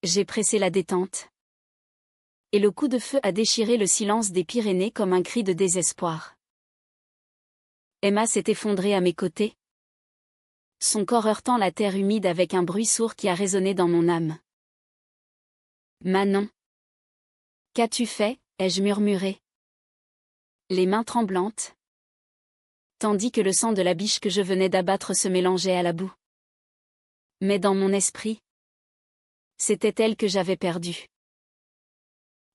J'ai pressé la détente. Et le coup de feu a déchiré le silence des Pyrénées comme un cri de désespoir. Emma s'est effondrée à mes côtés, son corps heurtant la terre humide avec un bruit sourd qui a résonné dans mon âme. Manon. Qu'as-tu fait? Ai-je murmuré, les mains tremblantes, tandis que le sang de la biche que je venais d'abattre se mélangeait à la boue. Mais dans mon esprit, c'était elle que j'avais perdue.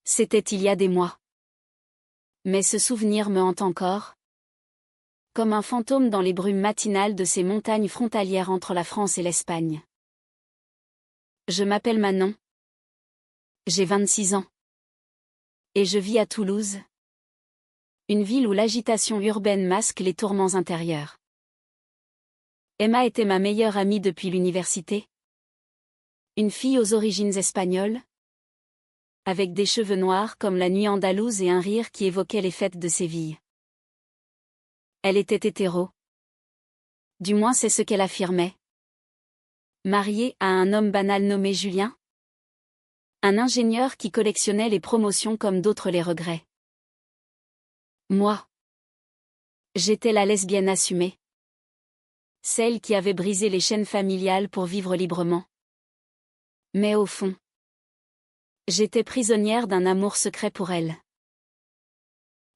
C'était il y a des mois. Mais ce souvenir me hante encore, comme un fantôme dans les brumes matinales de ces montagnes frontalières entre la France et l'Espagne. Je m'appelle Manon. J'ai 26 ans. Et je vis à Toulouse, une ville où l'agitation urbaine masque les tourments intérieurs. Emma était ma meilleure amie depuis l'université. Une fille aux origines espagnoles, avec des cheveux noirs comme la nuit andalouse et un rire qui évoquait les fêtes de Séville. Elle était hétéro. Du moins c'est ce qu'elle affirmait. Mariée à un homme banal nommé Julien. Un ingénieur qui collectionnait les promotions comme d'autres les regrets. Moi. J'étais la lesbienne assumée. Celle qui avait brisé les chaînes familiales pour vivre librement. Mais au fond, j'étais prisonnière d'un amour secret pour elle.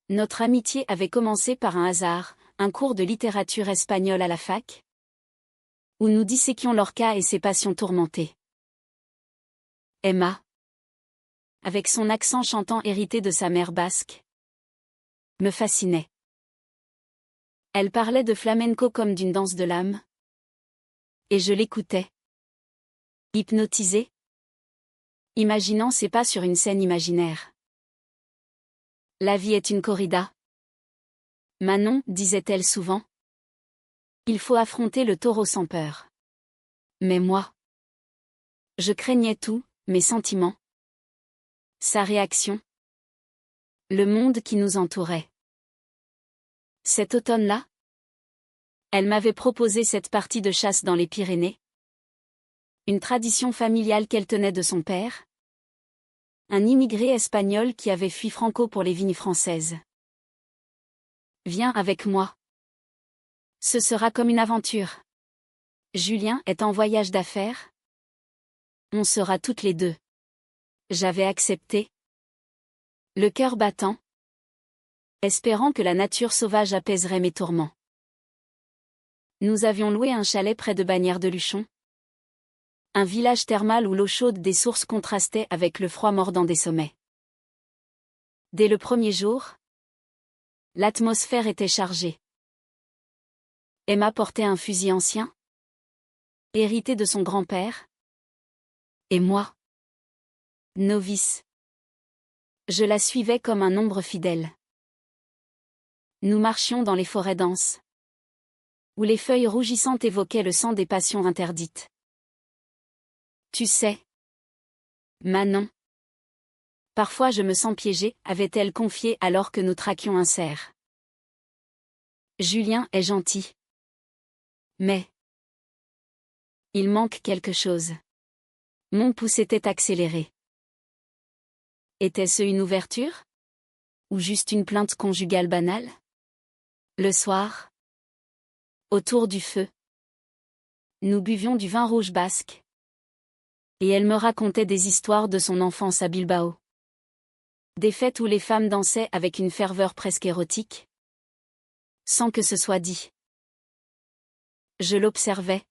Notre amitié avait commencé par un hasard, un cours de littérature espagnole à la fac, où nous disséquions Lorca et ses passions tourmentées. Emma, avec son accent chantant hérité de sa mère basque, me fascinait. Elle parlait de flamenco comme d'une danse de l'âme. Et je l'écoutais. Hypnotisée. Imaginant ses pas sur une scène imaginaire. La vie est une corrida. Manon, disait-elle souvent. Il faut affronter le taureau sans peur. Mais moi, je craignais tout, mes sentiments. Sa réaction. Le monde qui nous entourait. Cet automne-là, elle m'avait proposé cette partie de chasse dans les Pyrénées. Une tradition familiale qu'elle tenait de son père. Un immigré espagnol qui avait fui Franco pour les vignes françaises. Viens avec moi. Ce sera comme une aventure. Julien est en voyage d'affaires. On sera toutes les deux. J'avais accepté. Le cœur battant. Espérant que la nature sauvage apaiserait mes tourments. Nous avions loué un chalet près de Bagnères de Luchon. Un village thermal où l'eau chaude des sources contrastait avec le froid mordant des sommets. Dès le premier jour, l'atmosphère était chargée. Emma portait un fusil ancien, hérité de son grand-père. Et moi, novice, je la suivais comme un ombre fidèle. Nous marchions dans les forêts denses, où les feuilles rougissantes évoquaient le sang des passions interdites. Tu sais, Manon. Parfois je me sens piégée, avait-elle confié alors que nous traquions un cerf. Julien est gentil. Mais il manque quelque chose. Mon pouce était accéléré. Était-ce une ouverture? Ou juste une plainte conjugale banale? Le soir, autour du feu, nous buvions du vin rouge basque. Et elle me racontait des histoires de son enfance à Bilbao. Des fêtes où les femmes dansaient avec une ferveur presque érotique. Sans que ce soit dit. Je l'observais.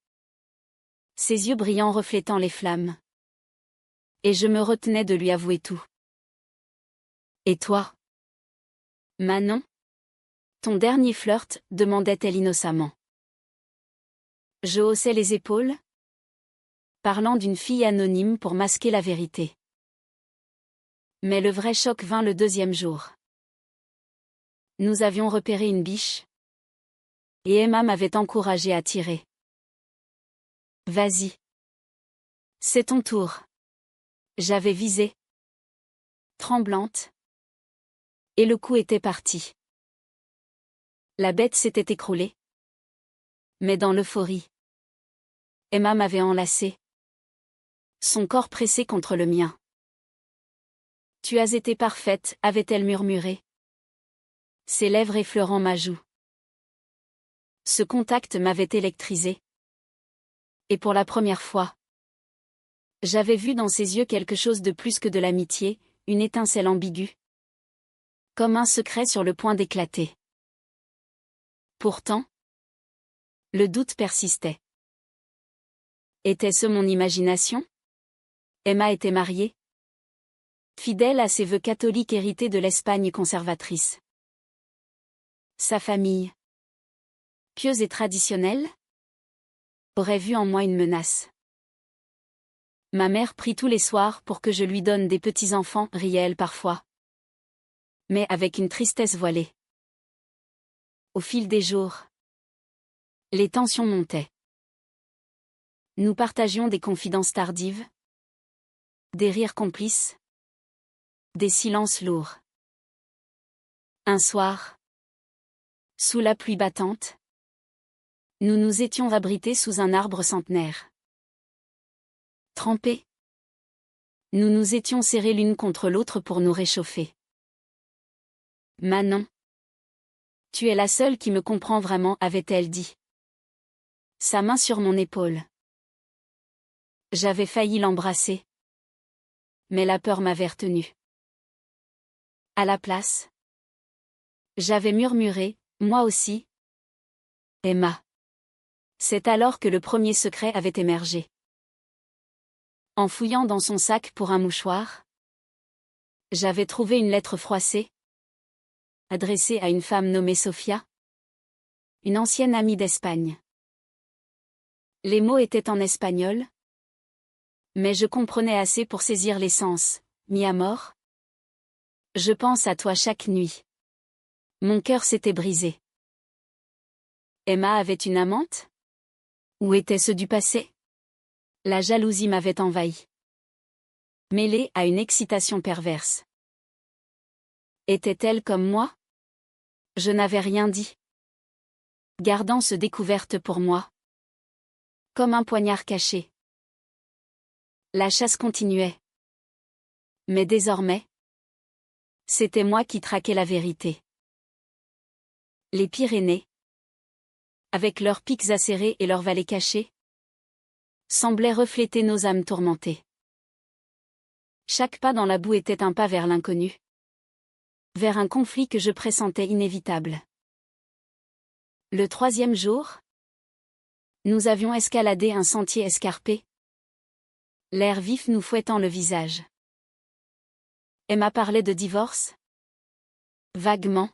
Ses yeux brillants reflétant les flammes. Et je me retenais de lui avouer tout. Et toi? Manon? Ton dernier flirt, demandait-elle innocemment. Je haussais les épaules, parlant d'une fille anonyme pour masquer la vérité. Mais le vrai choc vint le deuxième jour. Nous avions repéré une biche. Et Emma m'avait encouragée à tirer. Vas-y. C'est ton tour. J'avais visé. Tremblante. Et le coup était parti. La bête s'était écroulée. Mais dans l'euphorie, Emma m'avait enlacée. Son corps pressé contre le mien. Tu as été parfaite, avait-elle murmuré. Ses lèvres effleurant ma joue. Ce contact m'avait électrisé. Et pour la première fois, j'avais vu dans ses yeux quelque chose de plus que de l'amitié, une étincelle ambiguë. Comme un secret sur le point d'éclater. Pourtant, le doute persistait. Était-ce mon imagination? Emma était mariée. Fidèle à ses vœux catholiques hérités de l'Espagne conservatrice. Sa famille, pieuse et traditionnelle, aurait vu en moi une menace. Ma mère prie tous les soirs pour que je lui donne des petits-enfants, riait-elle parfois. Mais avec une tristesse voilée. Au fil des jours, les tensions montaient. Nous partagions des confidences tardives, des rires complices, des silences lourds. Un soir, sous la pluie battante, nous nous étions abrités sous un arbre centenaire. Trempés, nous nous étions serrés l'une contre l'autre pour nous réchauffer. Manon, tu es la seule qui me comprend vraiment, avait-elle dit. Sa main sur mon épaule. J'avais failli l'embrasser. Mais la peur m'avait retenue. À la place, j'avais murmuré, moi aussi. Emma. C'est alors que le premier secret avait émergé. En fouillant dans son sac pour un mouchoir, j'avais trouvé une lettre froissée, adressée à une femme nommée Sofia, une ancienne amie d'Espagne. Les mots étaient en espagnol, mais je comprenais assez pour saisir l'essence. Mi amor. Je pense à toi chaque nuit. Mon cœur s'était brisé. Emma avait une amante? Ou était-ce du passé? La jalousie m'avait envahi. Mêlée à une excitation perverse. Était-elle comme moi? Je n'avais rien dit. Gardant ce découverte pour moi. Comme un poignard caché. La chasse continuait. Mais désormais, c'était moi qui traquais la vérité. Les Pyrénées, avec leurs pics acérés et leurs vallées cachées, semblaient refléter nos âmes tourmentées. Chaque pas dans la boue était un pas vers l'inconnu. Vers un conflit que je pressentais inévitable. Le troisième jour, nous avions escaladé un sentier escarpé. L'air vif nous fouettant le visage. Emma parlait de divorce? Vaguement.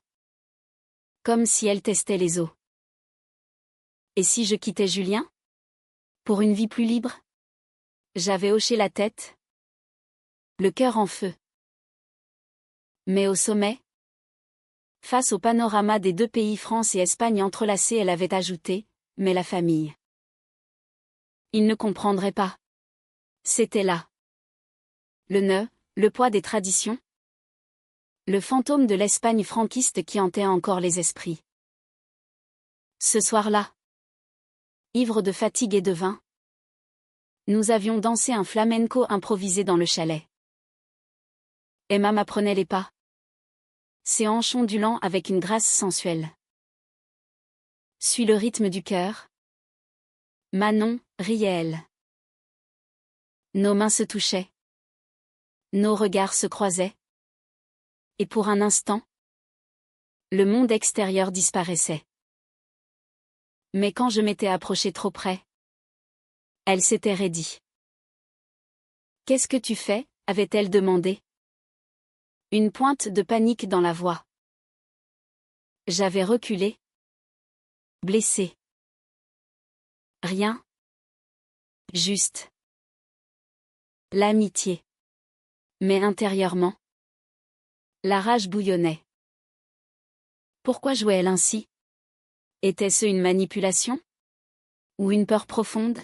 Comme si elle testait les os. Et si je quittais Julien? Pour une vie plus libre? J'avais hoché la tête. Le cœur en feu. Mais au sommet, face au panorama des deux pays France et Espagne entrelacés, elle avait ajouté, mais la famille. Il ne comprendrait pas. C'était là. Le nœud, le poids des traditions. Le fantôme de l'Espagne franquiste qui hantait encore les esprits. Ce soir-là, ivres de fatigue et de vin, nous avions dansé un flamenco improvisé dans le chalet. Emma m'apprenait les pas. Ses hanches ondulant avec une grâce sensuelle. Suis le rythme du cœur. Manon, riait-elle. Nos mains se touchaient. Nos regards se croisaient. Et pour un instant, le monde extérieur disparaissait. Mais quand je m'étais approché trop près, elle s'était raidie. Qu'est-ce que tu fais? Avait-elle demandé. Une pointe de panique dans la voix. J'avais reculé. Blessé. Rien. Juste. L'amitié. Mais intérieurement, la rage bouillonnait. Pourquoi jouait-elle ainsi? Était-ce une manipulation? Ou une peur profonde?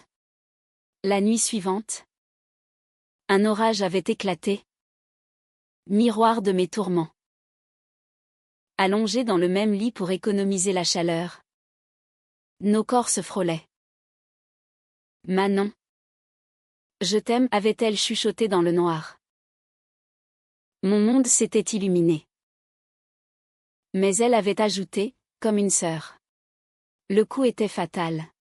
La nuit suivante, un orage avait éclaté. Miroir de mes tourments. Allongés dans le même lit pour économiser la chaleur. Nos corps se frôlaient. Manon. Je t'aime, avait-elle chuchoté dans le noir. Mon monde s'était illuminé. Mais elle avait ajouté, comme une sœur. Le coup était fatal.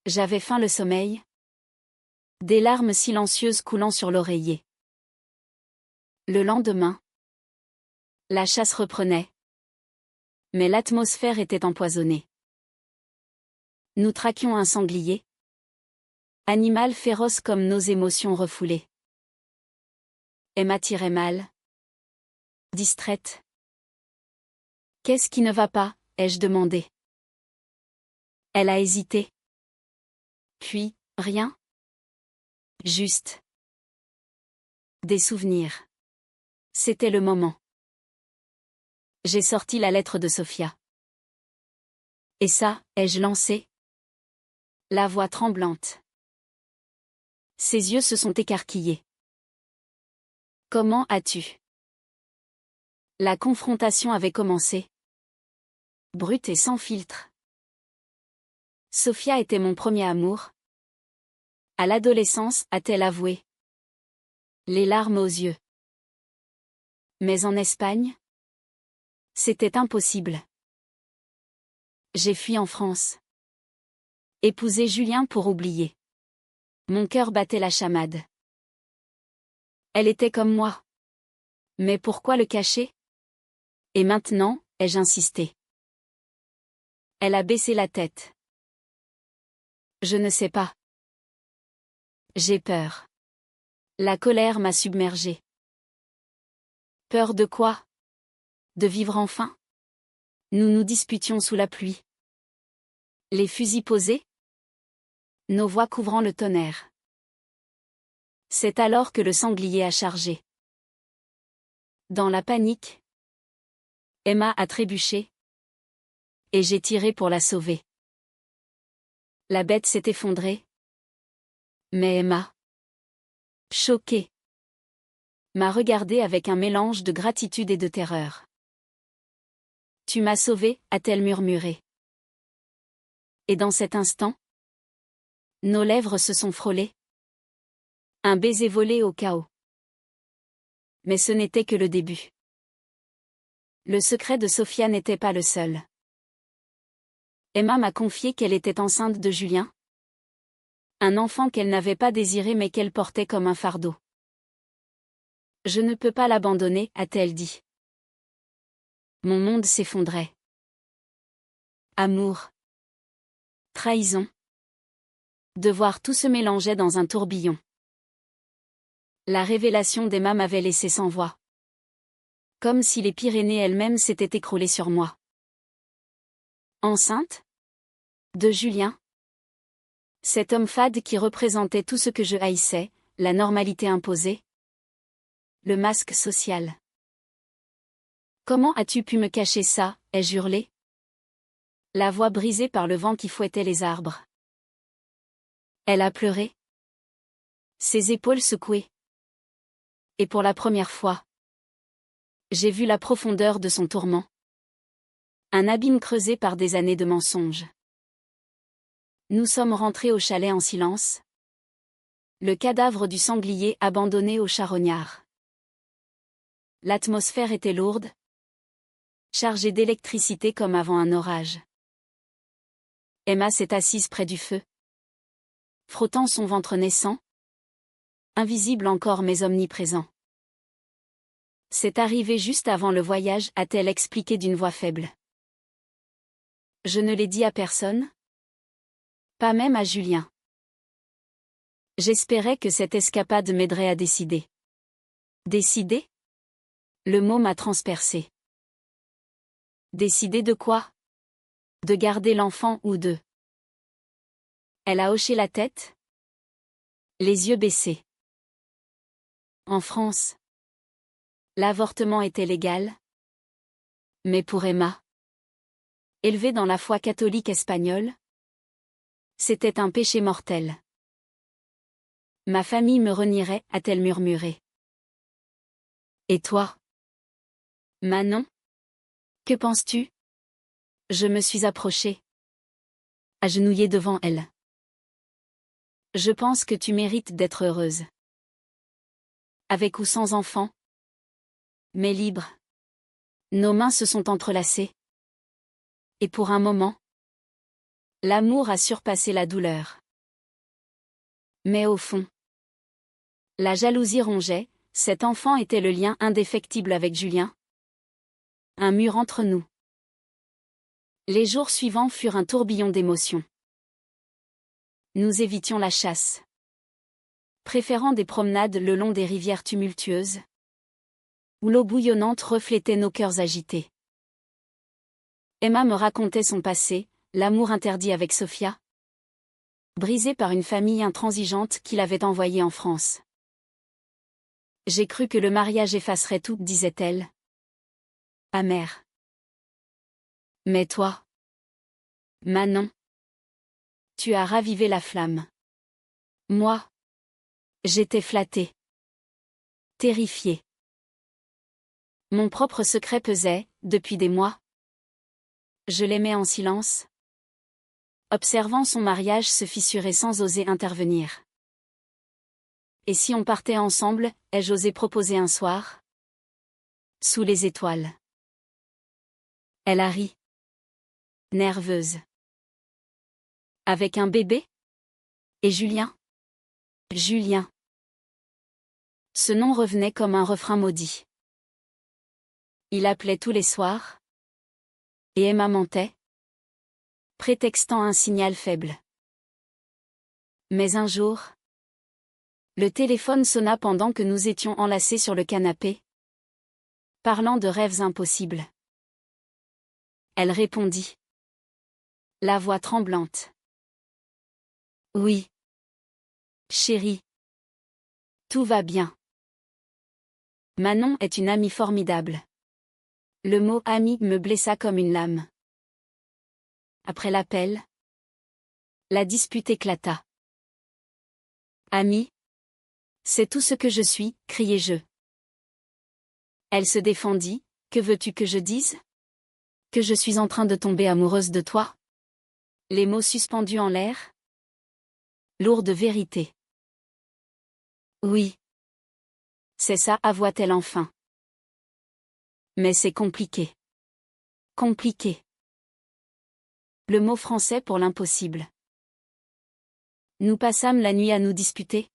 J'avais faim le sommeil. Des larmes silencieuses coulant sur l'oreiller. Le lendemain, la chasse reprenait. Mais l'atmosphère était empoisonnée. Nous traquions un sanglier. Animal féroce comme nos émotions refoulées. Emma tirait mal. Distraite. Qu'est-ce qui ne va pas, ai-je demandé. Elle a hésité. Puis, rien. Juste. Des souvenirs. C'était le moment. J'ai sorti la lettre de Sophia. Et ça, ai-je lancé? La voix tremblante. Ses yeux se sont écarquillés. Comment as-tu? La confrontation avait commencé. Brute et sans filtre. Sophia était mon premier amour. À l'adolescence, a-t-elle avoué. Les larmes aux yeux. Mais en Espagne? C'était impossible. J'ai fui en France. Épouser Julien pour oublier. Mon cœur battait la chamade. Elle était comme moi. Mais pourquoi le cacher? Et maintenant, ai-je insisté. Elle a baissé la tête. Je ne sais pas. J'ai peur. La colère m'a submergée. Peur de quoi? De vivre enfin? Nous nous disputions sous la pluie. Les fusils posés? Nos voix couvrant le tonnerre. C'est alors que le sanglier a chargé. Dans la panique, Emma a trébuché. Et j'ai tiré pour la sauver. La bête s'est effondrée. Mais Emma, choquée, m'a regardée avec un mélange de gratitude et de terreur. Tu m'as sauvée, a-t-elle murmuré. Et dans cet instant, nos lèvres se sont frôlées. Un baiser volé au chaos. Mais ce n'était que le début. Le secret de Sophia n'était pas le seul. Emma m'a confié qu'elle était enceinte de Julien. Un enfant qu'elle n'avait pas désiré mais qu'elle portait comme un fardeau. Je ne peux pas l'abandonner, a-t-elle dit. Mon monde s'effondrait. Amour. Trahison. Devoir tout se mélangeait dans un tourbillon. La révélation d'Emma m'avait laissé sans voix. Comme si les Pyrénées elles-mêmes s'étaient écroulées sur moi. Enceinte? De Julien? Cet homme fade qui représentait tout ce que je haïssais, la normalité imposée. Le masque social. Comment as-tu pu me cacher ça, ai-je hurlé? La voix brisée par le vent qui fouettait les arbres. Elle a pleuré. Ses épaules secouées. Et pour la première fois, j'ai vu la profondeur de son tourment. Un abîme creusé par des années de mensonges. Nous sommes rentrés au chalet en silence. Le cadavre du sanglier abandonné au charognard. L'atmosphère était lourde. Chargée d'électricité comme avant un orage. Emma s'est assise près du feu. Frottant son ventre naissant. Invisible encore mais omniprésent. C'est arrivé juste avant le voyage, a-t-elle expliqué d'une voix faible. Je ne l'ai dit à personne. Pas même à Julien. J'espérais que cette escapade m'aiderait à décider. Décider? Le mot m'a transpercé. Décider de quoi? De garder l'enfant ou de... Elle a hoché la tête. Les yeux baissés. En France, l'avortement était légal. Mais pour Emma, élevée dans la foi catholique espagnole, c'était un péché mortel. Ma famille me renierait, a-t-elle murmuré. Et toi? Manon? Que penses-tu? Je me suis approchée. Agenouillée devant elle. Je pense que tu mérites d'être heureuse. Avec ou sans enfant. Mais libre. Nos mains se sont entrelacées. Et pour un moment, l'amour a surpassé la douleur. Mais au fond, la jalousie rongeait, cet enfant était le lien indéfectible avec Julien. Un mur entre nous. Les jours suivants furent un tourbillon d'émotions. Nous évitions la chasse, préférant des promenades le long des rivières tumultueuses, où l'eau bouillonnante reflétait nos cœurs agités. Emma me racontait son passé, l'amour interdit avec Sophia, brisé par une famille intransigeante qui l'avait envoyée en France. J'ai cru que le mariage effacerait tout, disait-elle. Amère. Mais toi, Manon, tu as ravivé la flamme. Moi, j'étais flattée. Terrifiée. Mon propre secret pesait, depuis des mois. Je l'aimais en silence, observant son mariage se fissurer sans oser intervenir. Et si on partait ensemble, ai-je osé proposer un soir? Sous les étoiles. Elle a ri. Nerveuse. Avec un bébé? Et Julien? Julien. Ce nom revenait comme un refrain maudit. Il appelait tous les soirs. Et Emma mentait, prétextant un signal faible. Mais un jour, le téléphone sonna pendant que nous étions enlacés sur le canapé, parlant de rêves impossibles. Elle répondit. La voix tremblante. Oui. Chérie. Tout va bien. Manon est une amie formidable. Le mot ami me blessa comme une lame. Après l'appel, la dispute éclata. Ami? C'est tout ce que je suis, criai-je. Elle se défendit. Que veux-tu que je dise? Que je suis en train de tomber amoureuse de toi? Les mots suspendus en l'air? Lourde vérité. Oui. C'est ça, avoua-t-elle enfin. Mais c'est compliqué. Compliqué. Le mot français pour l'impossible. Nous passâmes la nuit à nous disputer,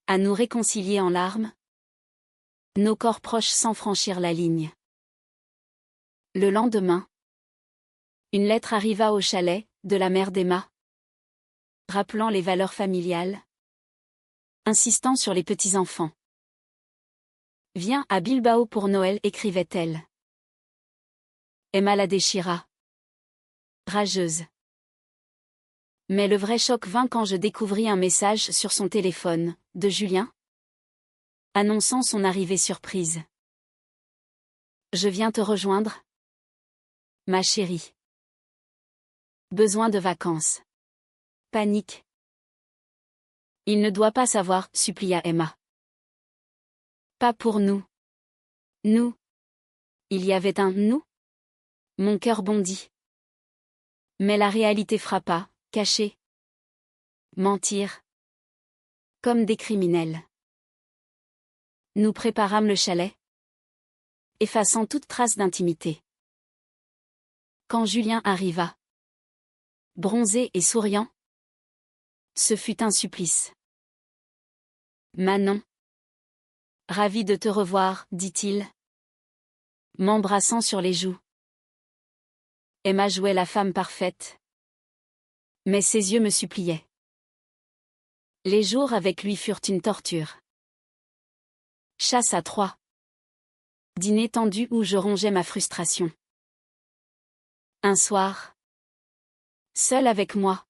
à nous réconcilier en larmes, nos corps proches sans franchir la ligne. Le lendemain, une lettre arriva au chalet, de la mère d'Emma, rappelant les valeurs familiales, insistant sur les petits-enfants. Viens à Bilbao pour Noël, écrivait-elle. Emma la déchira. Rageuse. Mais le vrai choc vint quand je découvris un message sur son téléphone, de Julien, annonçant son arrivée surprise. Je viens te rejoindre, ma chérie. Besoin de vacances. Panique. Il ne doit pas savoir, supplia Emma. Pas pour nous. Nous. Il y avait un nous? Mon cœur bondit. Mais la réalité frappa, cachée. Mentir. Comme des criminels. Nous préparâmes le chalet, effaçant toute trace d'intimité. Quand Julien arriva, bronzé et souriant, ce fut un supplice. Manon. Ravi de te revoir, dit-il, m'embrassant sur les joues. Emma jouait la femme parfaite. Mais ses yeux me suppliaient. Les jours avec lui furent une torture. Chasse à trois. Dîner tendu où je rongeais ma frustration. Un soir, seul avec moi,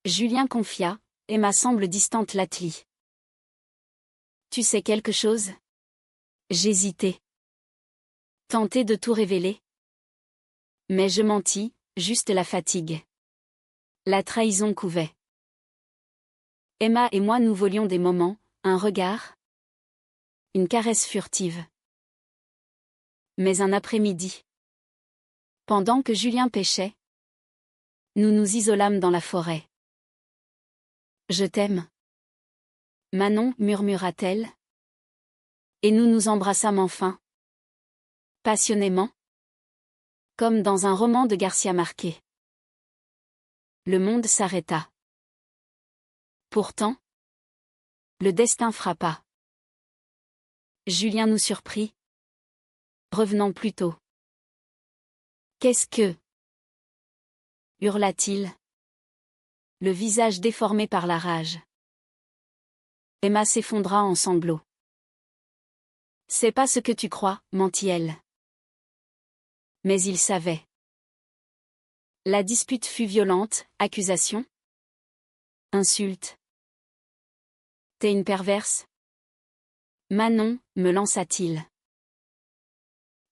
Julien confia, Emma semble distante Lately. Tu sais quelque chose? J'hésitais. Tenté de tout révéler. Mais je mentis, juste la fatigue. La trahison couvait. Emma et moi nous volions des moments, un regard, une caresse furtive. Mais un après-midi, pendant que Julien pêchait, nous nous isolâmes dans la forêt. Je t'aime. Manon, murmura-t-elle. Et nous nous embrassâmes enfin. Passionnément. Comme dans un roman de Garcia Marquez. Le monde s'arrêta. Pourtant, le destin frappa. Julien nous surprit. Revenons plus tôt. Qu'est-ce que? Hurla-t-il. Le visage déformé par la rage. Emma s'effondra en sanglots. C'est pas ce que tu crois, mentit-elle. Mais il savait. La dispute fut violente, accusation. Insulte. T'es une perverse? Manon, me lança-t-il.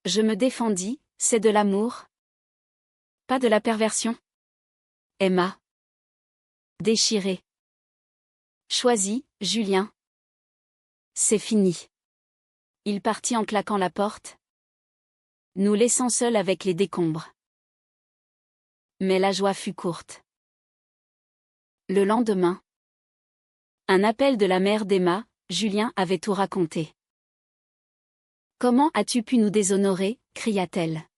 Je me défendis, c'est de l'amour. Pas de la perversion. Emma. Déchirée. Choisis, Julien. C'est fini. Il partit en claquant la porte, nous laissant seuls avec les décombres. Mais la joie fut courte. Le lendemain, un appel de la mère d'Emma, Julien avait tout raconté. Comment as-tu pu nous déshonorer? Cria-t-elle.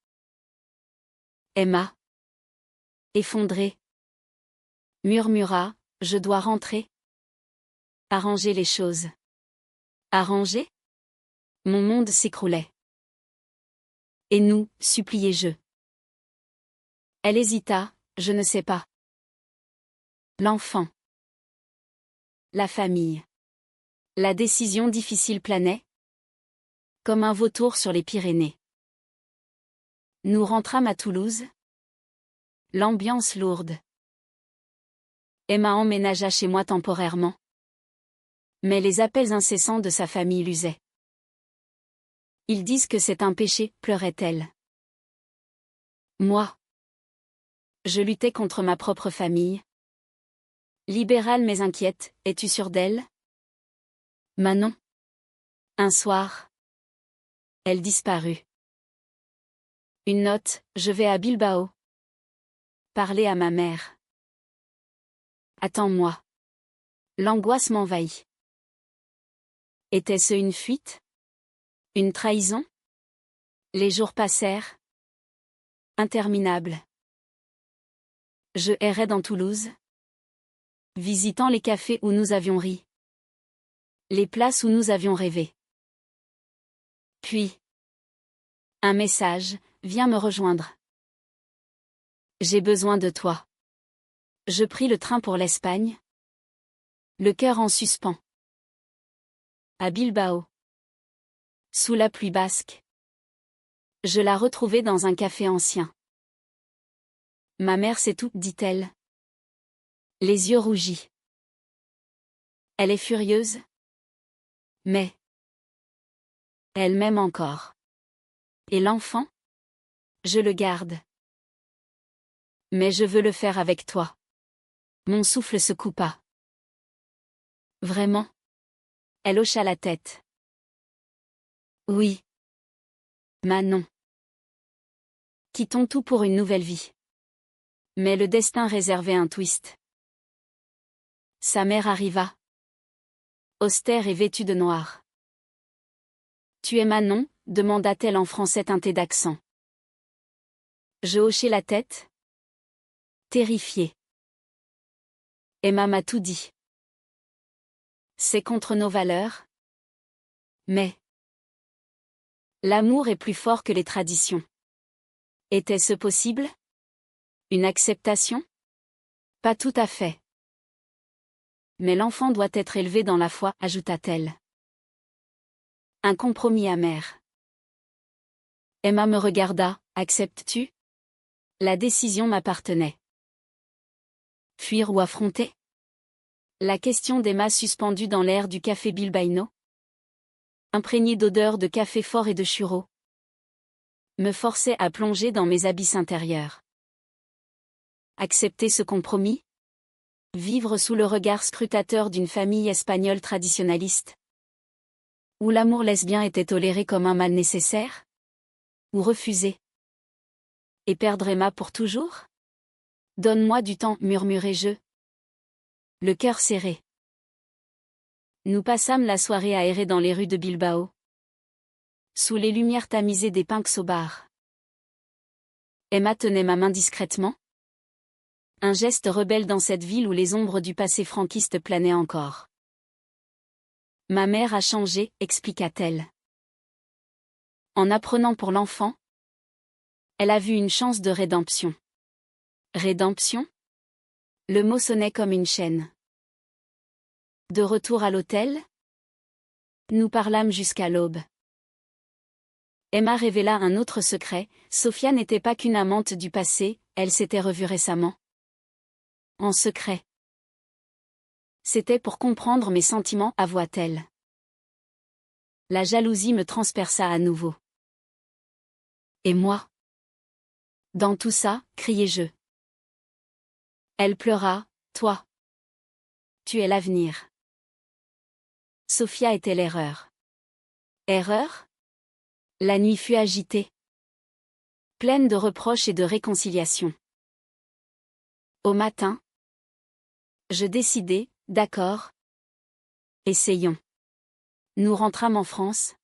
Emma, effondrée, murmura, je dois rentrer. Arranger les choses. Arranger? Mon monde s'écroulait. Et nous, suppliai-je. Elle hésita, je ne sais pas. L'enfant. La famille. La décision difficile planait. Comme un vautour sur les Pyrénées. Nous rentrâmes à Toulouse. L'ambiance lourde. Emma emménagea chez moi temporairement. Mais les appels incessants de sa famille l'usaient. Ils disent que c'est un péché, pleurait-elle. Moi. Je luttais contre ma propre famille. Libérale mais inquiète, es-tu sûre d'elle? Manon. Un soir. Elle disparut. Une note, je vais à Bilbao. Parler à ma mère. Attends-moi. L'angoisse m'envahit. Était-ce une fuite? Une trahison? Les jours passèrent. Interminables. Je errais dans Toulouse. Visitant les cafés où nous avions ri. Les places où nous avions rêvé. Puis. Un message, viens me rejoindre. J'ai besoin de toi. Je pris le train pour l'Espagne. Le cœur en suspens. À Bilbao. Sous la pluie basque. Je la retrouvai dans un café ancien. Ma mère sait tout, dit-elle. Les yeux rougis. Elle est furieuse. Mais. Elle m'aime encore. Et l'enfant? Je le garde. Mais je veux le faire avec toi. Mon souffle se coupa. Vraiment? Elle hocha la tête. Oui. Manon. Quittons tout pour une nouvelle vie. Mais le destin réservait un twist. Sa mère arriva. Austère et vêtue de noir. Tu es Manon? Demanda-t-elle en français teinté d'accent. Je hochai la tête. Terrifiée. Emma m'a tout dit. C'est contre nos valeurs. Mais. L'amour est plus fort que les traditions. Était-ce possible? Une acceptation? Pas tout à fait. Mais l'enfant doit être élevé dans la foi, ajouta-t-elle. Un compromis amer. Emma me regarda, acceptes-tu? La décision m'appartenait. Fuir ou affronter? La question d'Emma suspendue dans l'air du café bilbaïno, imprégnée d'odeurs de café fort et de churros, me forçait à plonger dans mes abysses intérieurs. Accepter ce compromis? Vivre sous le regard scrutateur d'une famille espagnole traditionnaliste? Où l'amour lesbien était toléré comme un mal nécessaire? Ou refuser? Et perdre Emma pour toujours? Donne-moi du temps, murmurai-je. Le cœur serré. Nous passâmes la soirée à errer dans les rues de Bilbao, sous les lumières tamisées des pinks au bar. Emma tenait ma main discrètement. Un geste rebelle dans cette ville où les ombres du passé franquiste planaient encore. Ma mère a changé, expliqua-t-elle. En apprenant pour l'enfant, elle a vu une chance de rédemption. Rédemption ? Le mot sonnait comme une chaîne. De retour à l'hôtel, nous parlâmes jusqu'à l'aube. Emma révéla un autre secret, Sofia n'était pas qu'une amante du passé, elle s'était revue récemment. En secret. C'était pour comprendre mes sentiments, avoua-t-elle. La jalousie me transperça à nouveau. Et moi ? Dans tout ça, criai-je. Elle pleura, toi. Tu es l'avenir. Sofia était l'erreur. Erreur ? La nuit fut agitée. Pleine de reproches et de réconciliation. Au matin, je décidai, d'accord. Essayons. Nous rentrâmes en France.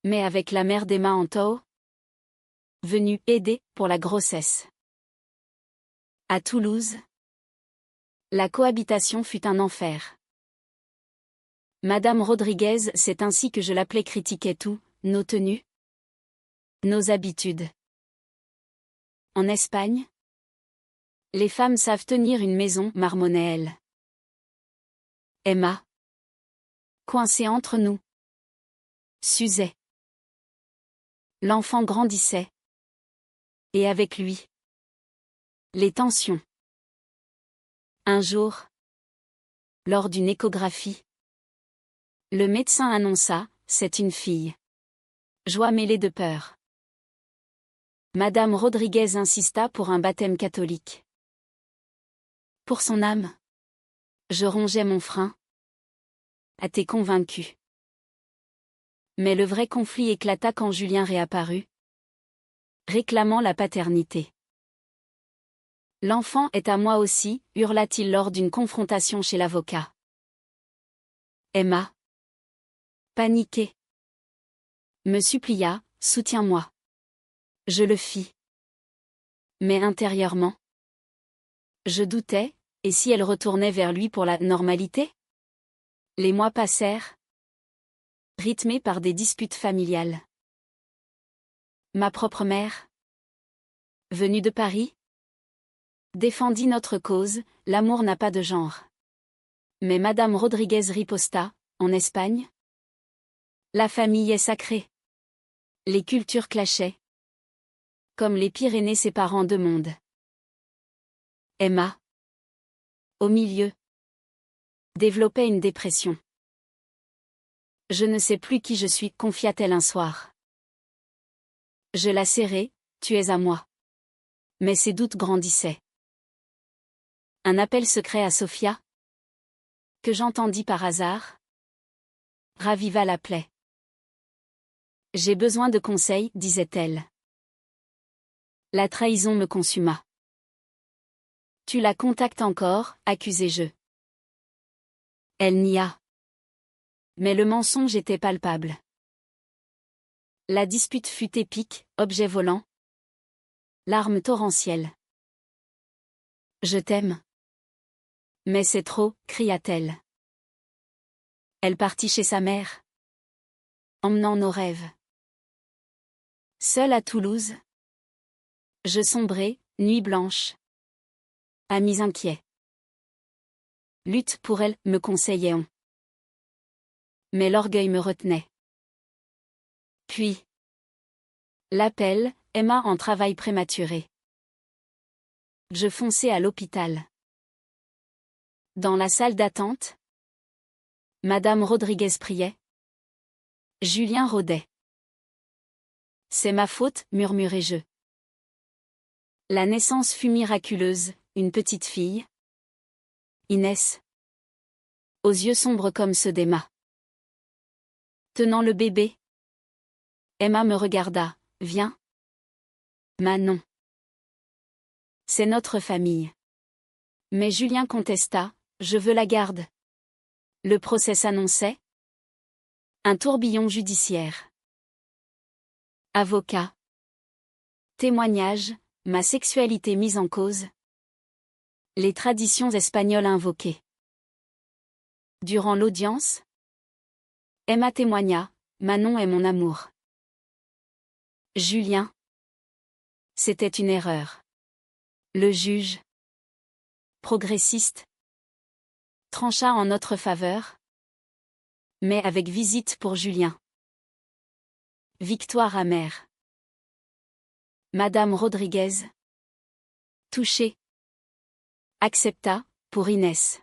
Mais avec la mère d'Emma en tow, venue aider pour la grossesse. À Toulouse, la cohabitation fut un enfer. Madame Rodriguez, c'est ainsi que je l'appelais, critiquait tout, nos tenues, nos habitudes. En Espagne, les femmes savent tenir une maison, marmonnait elle. Emma, coincée entre nous, s'usait. L'enfant grandissait. Et avec lui, les tensions. Un jour, lors d'une échographie, le médecin annonça, c'est une fille. Joie mêlée de peur. Madame Rodriguez insista pour un baptême catholique. Pour son âme. Je rongeais mon frein. À t'es convaincu. Mais le vrai conflit éclata quand Julien réapparut, réclamant la paternité. L'enfant est à moi aussi, hurla-t-il lors d'une confrontation chez l'avocat. Emma, paniquée, me supplia, soutiens-moi. Je le fis. Mais intérieurement, je doutais, et si elle retournait vers lui pour la normalité ? Les mois passèrent, rythmés par des disputes familiales. Ma propre mère, venue de Paris, défendit notre cause, l'amour n'a pas de genre. Mais Madame Rodriguez riposta, en Espagne, la famille est sacrée. Les cultures clashaient. Comme les Pyrénées séparant deux mondes. Emma, au milieu, développait une dépression. Je ne sais plus qui je suis, confia-t-elle un soir. Je la serrai, tu es à moi. Mais ses doutes grandissaient. Un appel secret à Sofia, que j'entendis par hasard, raviva la plaie. J'ai besoin de conseils, disait-elle. La trahison me consuma. Tu la contactes encore, accusai-je. Elle nia. Mais le mensonge était palpable. La dispute fut épique, objet volant. Larmes torrentielles. Je t'aime. Mais c'est trop, cria-t-elle. Elle partit chez sa mère, emmenant nos rêves. Seule à Toulouse, je sombrai, nuit blanche. Amis inquiets. Lutte pour elle, me conseillait on. Mais l'orgueil me retenait. Puis, l'appel, Emma en travail prématuré. Je fonçai à l'hôpital. Dans la salle d'attente, Madame Rodriguez priait. Julien rôdait. C'est ma faute, murmurai-je. La naissance fut miraculeuse, une petite fille. Inès. Aux yeux sombres comme ceux d'Emma. Tenant le bébé. Emma me regarda, viens. Manon. C'est notre famille. Mais Julien contesta, je veux la garde. Le procès s'annonçait. Un tourbillon judiciaire. Avocat. Témoignage, ma sexualité mise en cause. Les traditions espagnoles invoquées. Durant l'audience, Emma témoigna, Manon est mon amour. Julien. C'était une erreur. Le juge, progressiste, trancha en notre faveur, mais avec visite pour Julien. Victoire amère. Madame Rodriguez, touchée, accepta, pour Inès.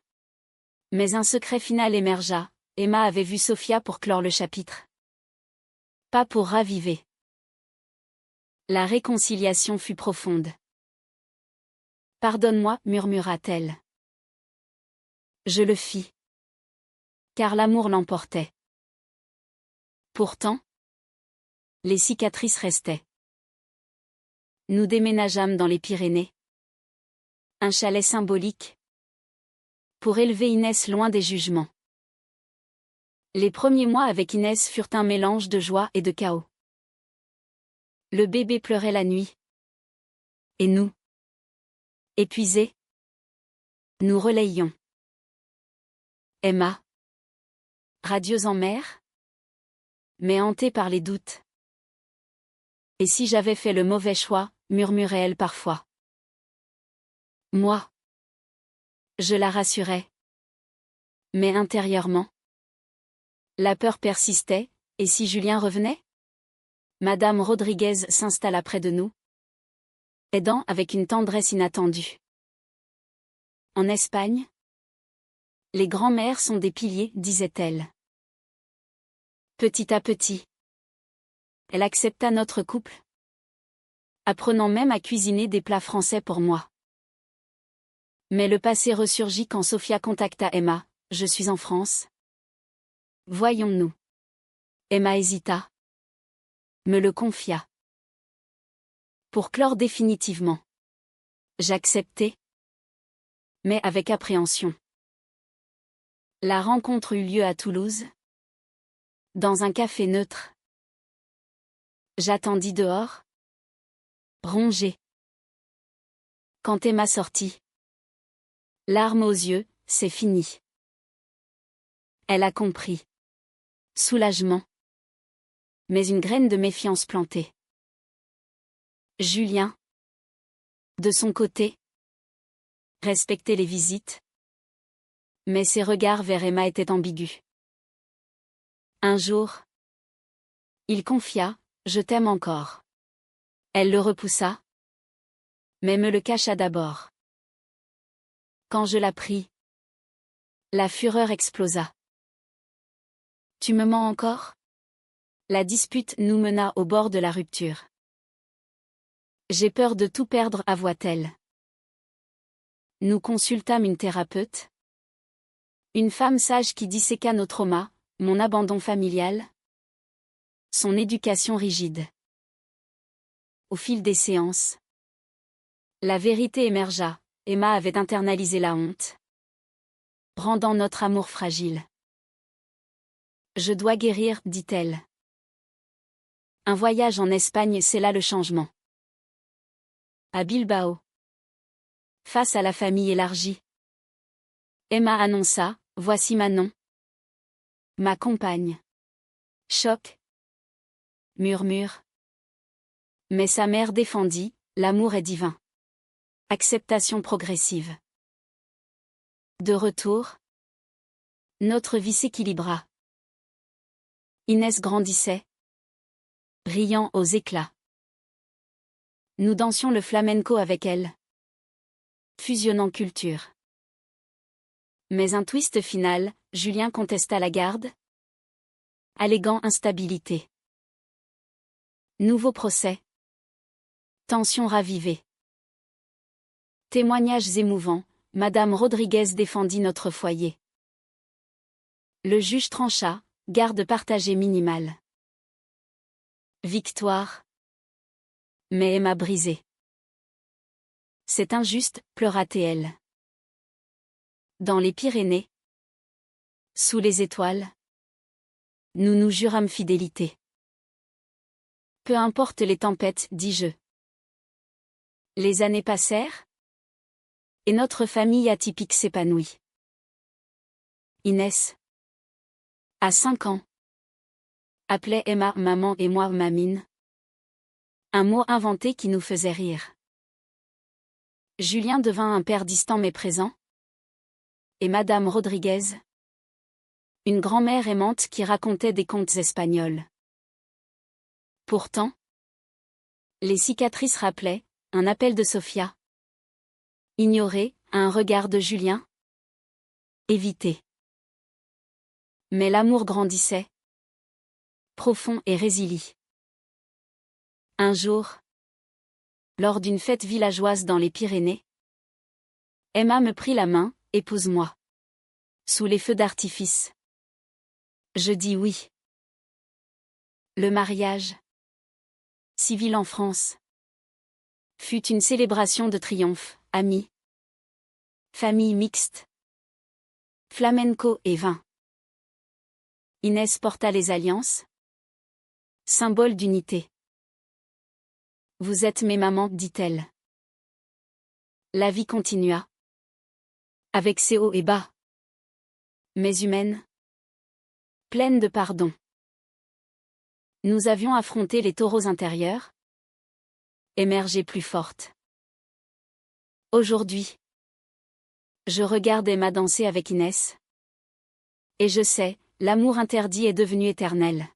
Mais un secret final émergea, Emma avait vu Sofia pour clore le chapitre. Pas pour raviver. La réconciliation fut profonde. Pardonne-moi, murmura-t-elle. Je le fis. Car l'amour l'emportait. Pourtant, les cicatrices restaient. Nous déménageâmes dans les Pyrénées. Un chalet symbolique. Pour élever Inès loin des jugements. Les premiers mois avec Inès furent un mélange de joie et de chaos. Le bébé pleurait la nuit. Et nous, épuisés, nous relayions. Emma, radieuse en mer, mais hantée par les doutes. Et si j'avais fait le mauvais choix, murmurait-elle parfois. Moi, je la rassurais. Mais intérieurement, la peur persistait, et si Julien revenait? Madame Rodriguez s'installa près de nous, aidant avec une tendresse inattendue. En Espagne, les grands-mères sont des piliers, disait-elle. Petit à petit, elle accepta notre couple, apprenant même à cuisiner des plats français pour moi. Mais le passé ressurgit quand Sofia contacta Emma, je suis en France. Voyons-nous. Emma hésita. Me le confia. Pour clore définitivement. J'acceptai. Mais avec appréhension. La rencontre eut lieu à Toulouse. Dans un café neutre. J'attendis dehors. Rongée. Quand Emma sortit. Larmes aux yeux, c'est fini. Elle a compris. Soulagement. Mais une graine de méfiance plantée. Julien. De son côté. Respectait les visites. Mais ses regards vers Emma étaient ambigus. Un jour. Il confia, je t'aime encore. Elle le repoussa. Mais me le cacha d'abord. Quand je la pris. La fureur explosa. Tu me mens encore? La dispute nous mena au bord de la rupture. J'ai peur de tout perdre, avoua-t-elle. Nous consultâmes une thérapeute. Une femme sage qui disséqua nos traumas, mon abandon familial. Son éducation rigide. Au fil des séances. La vérité émergea, Emma avait internalisé la honte. Rendant notre amour fragile. Je dois guérir, dit-elle. Un voyage en Espagne scella le changement. À Bilbao. Face à la famille élargie. Emma annonça, voici Manon. Ma compagne. Choc. Murmure. Mais sa mère défendit, l'amour est divin. Acceptation progressive. De retour. Notre vie s'équilibra. Inès grandissait. Riant aux éclats. Nous dansions le flamenco avec elle. Fusionnant culture. Mais un twist final, Julien contesta la garde. Alléguant instabilité. Nouveau procès. Tension ravivée. Témoignages émouvants, Madame Rodriguez défendit notre foyer. Le juge trancha, garde partagée minimale. Victoire. Mais Emma brisée. C'est injuste, pleura-t-elle. Dans les Pyrénées, sous les étoiles, nous nous jurâmes fidélité. Peu importe les tempêtes, dis-je. Les années passèrent, et notre famille atypique s'épanouit. Inès, à 5 ans, appelait Emma maman et moi mamine. Un mot inventé qui nous faisait rire. Julien devint un père distant mais présent. Et Madame Rodriguez, une grand-mère aimante qui racontait des contes espagnols. Pourtant, les cicatrices rappelaient, un appel de Sofia. Ignoré, un regard de Julien. Évité. Mais l'amour grandissait. Profond et résilie. Un jour, lors d'une fête villageoise dans les Pyrénées, Emma me prit la main, épouse-moi. Sous les feux d'artifice. Je dis oui. Le mariage, civil en France, fut une célébration de triomphe, amis, famille mixte, flamenco et vin. Inès porta les alliances, symbole d'unité. Vous êtes mes mamans, dit-elle. La vie continua. Avec ses hauts et bas. Mais humaine. Pleine de pardon. Nous avions affronté les taureaux intérieurs. Émergé plus forte. Aujourd'hui, je regarde Emma danser avec Inès. Et je sais, l'amour interdit est devenu éternel.